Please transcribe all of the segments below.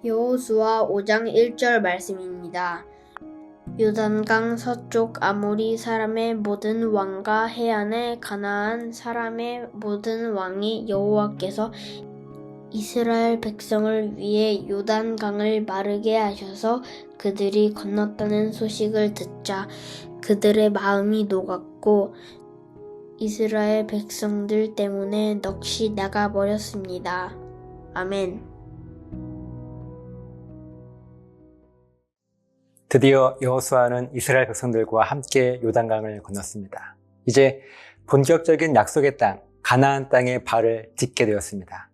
여호수아 5장 1절 말씀입니다. 요단강 서쪽 아모리 사람의 모든 왕과 해안의 가나안 사람의 모든 왕이 여호와께서 이스라엘 백성을 위해 요단강을 마르게 하셔서 그들이 건넜다는 소식을 듣자 그들의 마음이 녹았고 이스라엘 백성들 때문에 넋이 나가버렸습니다. 아멘. 드디어 여호수아는 이스라엘 백성들과 함께 요단강을 건넜습니다. 이제 본격적인 약속의 땅, 가나안 땅에 발을 딛게 되었습니다.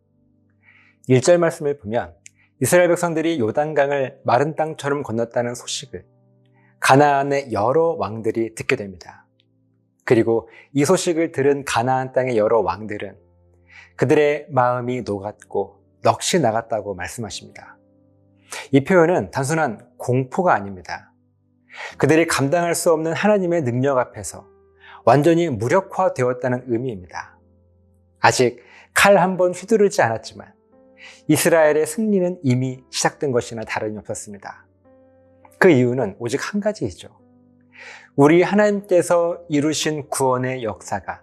1절 말씀을 보면 이스라엘 백성들이 요단강을 마른 땅처럼 건넜다는 소식을 가나안의 여러 왕들이 듣게 됩니다. 그리고 이 소식을 들은 가나안 땅의 여러 왕들은 그들의 마음이 녹았고 넋이 나갔다고 말씀하십니다. 이 표현은 단순한 공포가 아닙니다. 그들이 감당할 수 없는 하나님의 능력 앞에서 완전히 무력화되었다는 의미입니다. 아직 칼 한 번 휘두르지 않았지만 이스라엘의 승리는 이미 시작된 것이나 다름이 없었습니다. 그 이유는 오직 한 가지이죠. 우리 하나님께서 이루신 구원의 역사가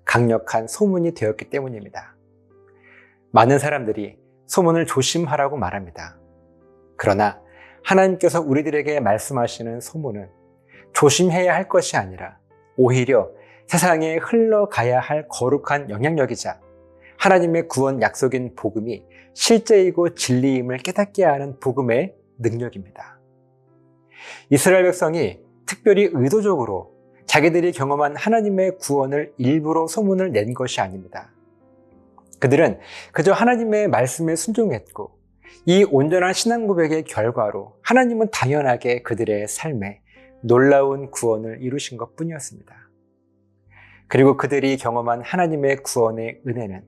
강력한 소문이 되었기 때문입니다. 많은 사람들이 소문을 조심하라고 말합니다. 그러나 하나님께서 우리들에게 말씀하시는 소문은 조심해야 할 것이 아니라 오히려 세상에 흘러가야 할 거룩한 영향력이자 하나님의 구원 약속인 복음이 실제이고 진리임을 깨닫게 하는 복음의 능력입니다. 이스라엘 백성이 특별히 의도적으로 자기들이 경험한 하나님의 구원을 일부러 소문을 낸 것이 아닙니다. 그들은 그저 하나님의 말씀에 순종했고 이 온전한 신앙 고백의 결과로 하나님은 당연하게 그들의 삶에 놀라운 구원을 이루신 것 뿐이었습니다. 그리고 그들이 경험한 하나님의 구원의 은혜는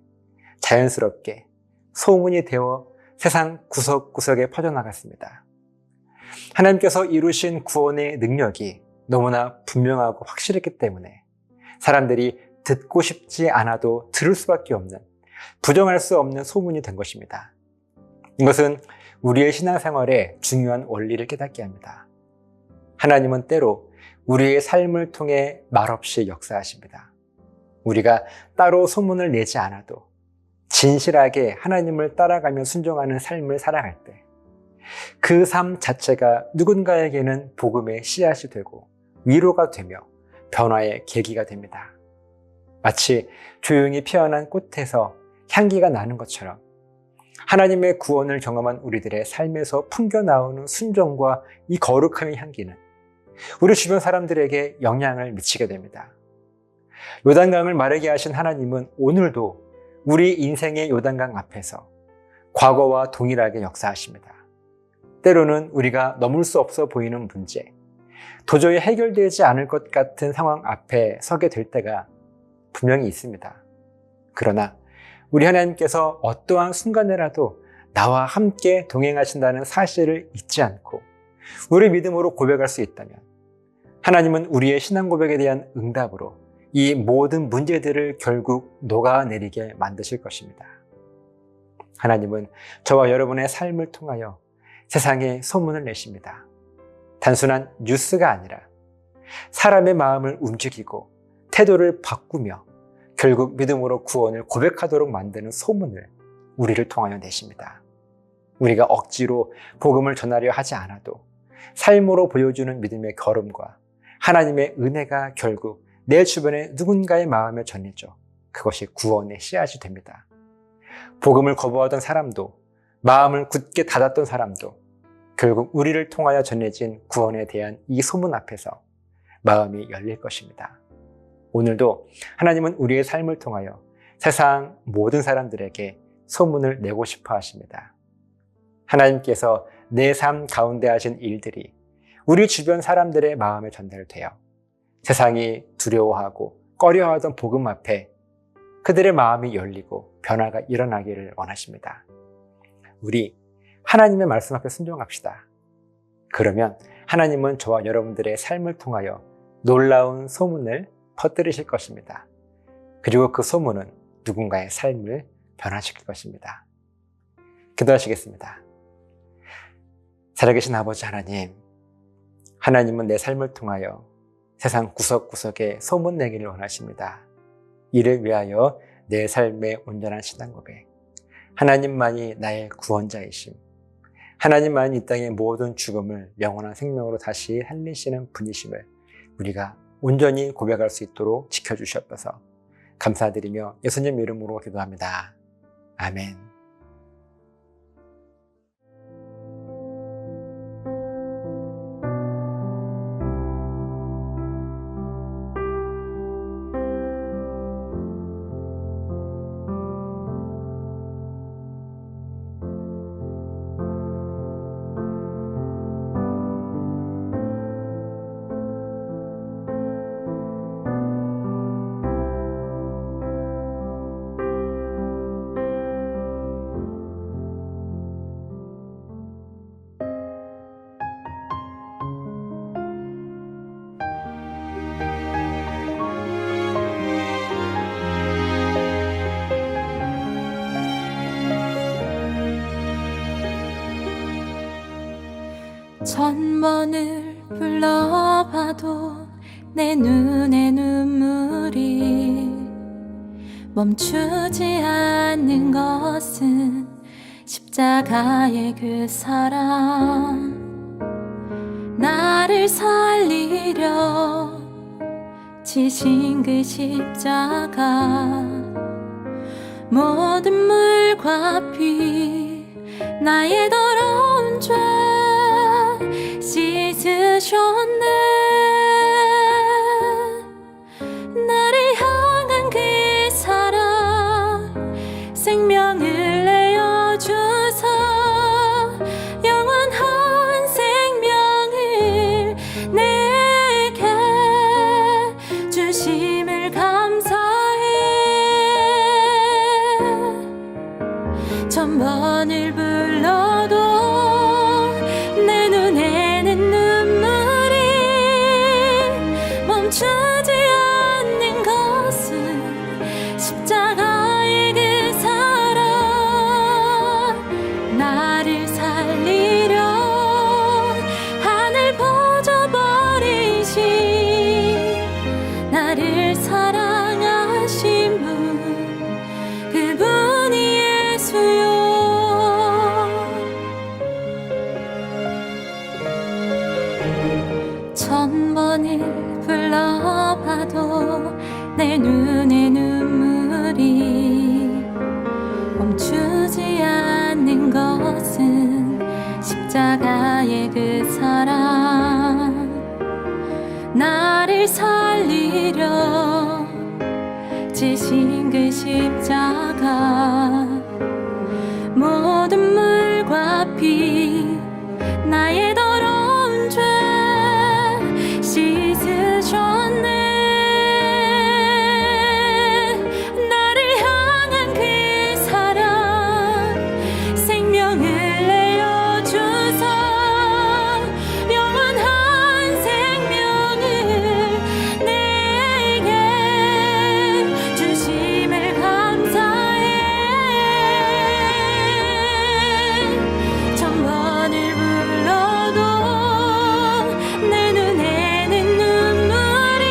자연스럽게 소문이 되어 세상 구석구석에 퍼져나갔습니다. 하나님께서 이루신 구원의 능력이 너무나 분명하고 확실했기 때문에 사람들이 듣고 싶지 않아도 들을 수밖에 없는 부정할 수 없는 소문이 된 것입니다. 이것은 우리의 신앙생활에 중요한 원리를 깨닫게 합니다. 하나님은 때로 우리의 삶을 통해 말없이 역사하십니다. 우리가 따로 소문을 내지 않아도 진실하게 하나님을 따라가며 순종하는 삶을 살아갈 때 그 삶 자체가 누군가에게는 복음의 씨앗이 되고 위로가 되며 변화의 계기가 됩니다. 마치 조용히 피어난 꽃에서 향기가 나는 것처럼 하나님의 구원을 경험한 우리들의 삶에서 풍겨나오는 순종과 이 거룩함의 향기는 우리 주변 사람들에게 영향을 미치게 됩니다. 요단강을 마르게 하신 하나님은 오늘도 우리 인생의 요단강 앞에서 과거와 동일하게 역사하십니다. 때로는 우리가 넘을 수 없어 보이는 문제, 도저히 해결되지 않을 것 같은 상황 앞에 서게 될 때가 분명히 있습니다. 그러나 우리 하나님께서 어떠한 순간에라도 나와 함께 동행하신다는 사실을 잊지 않고 우리 믿음으로 고백할 수 있다면 하나님은 우리의 신앙 고백에 대한 응답으로 이 모든 문제들을 결국 녹아내리게 만드실 것입니다. 하나님은 저와 여러분의 삶을 통하여 세상에 소문을 내십니다. 단순한 뉴스가 아니라 사람의 마음을 움직이고 태도를 바꾸며 결국 믿음으로 구원을 고백하도록 만드는 소문을 우리를 통하여 내십니다. 우리가 억지로 복음을 전하려 하지 않아도 삶으로 보여주는 믿음의 걸음과 하나님의 은혜가 결국 내 주변의 누군가의 마음에 전해져 그것이 구원의 씨앗이 됩니다. 복음을 거부하던 사람도 마음을 굳게 닫았던 사람도 결국 우리를 통하여 전해진 구원에 대한 이 소문 앞에서 마음이 열릴 것입니다. 오늘도 하나님은 우리의 삶을 통하여 세상 모든 사람들에게 소문을 내고 싶어 하십니다. 하나님께서 내 삶 가운데 하신 일들이 우리 주변 사람들의 마음에 전달되어 세상이 두려워하고 꺼려하던 복음 앞에 그들의 마음이 열리고 변화가 일어나기를 원하십니다. 우리 하나님의 말씀 앞에 순종합시다. 그러면 하나님은 저와 여러분들의 삶을 통하여 놀라운 소문을 퍼뜨리실 것입니다. 그리고 그 소문은 누군가의 삶을 변화시킬 것입니다. 기도하시겠습니다. 살아계신 아버지 하나님, 하나님은 내 삶을 통하여 세상 구석구석에 소문내기를 원하십니다. 이를 위하여 내 삶의 온전한 신앙 고백, 하나님만이 나의 구원자이심, 하나님만이 이 땅의 모든 죽음을 영원한 생명으로 다시 살리시는 분이심을 우리가 온전히 고백할 수 있도록 지켜주시옵소서. 감사드리며 예수님 이름으로 기도합니다. 아멘. 천번을 불러봐도 내 눈에 눈물이 멈추지 않는 것은 십자가의 그 사랑, 나를 살리려 지신 그 십자가, 모든 물과 피 나의 더러운 죄 씻으셨네. 나를 향한 그 사랑, 생명을 내어주사 영원한 생명을 내게 주심을 감사해. 천번을 불러도 내 눈에는 눈물이 멈추지 않는 것은 십자가의 그 사랑, 나를 살리려 하늘 퍼져버리신 나를 사랑하신 분, 그분이 예수요. 천번을 불러봐도 내 눈에 눈물이 멈추지 않는 것은 십자가의 그 사랑, 나를 살리려 지신 그 십자가, 모든 물과 피 나의 더러운 죄 씻으셨네. 나를 향한 그 사랑, 생명을 내어주사 영원한 생명을 내게 주심을 감사해. 천번을 불러도 내 눈에는 눈물이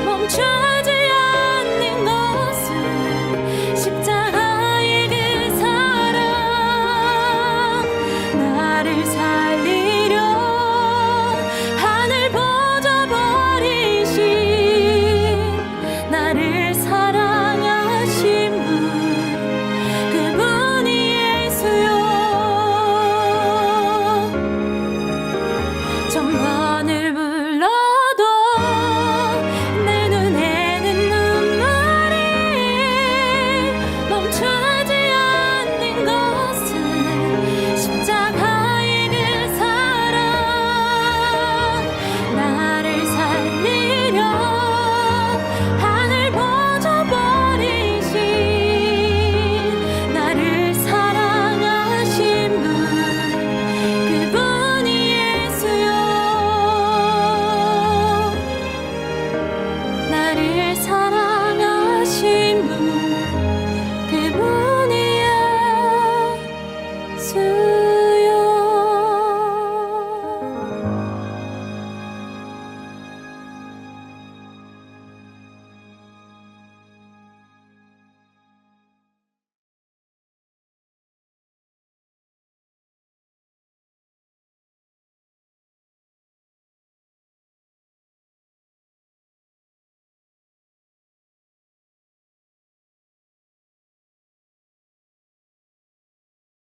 멈추지 않는 것은 십자가의 그 사랑, 나를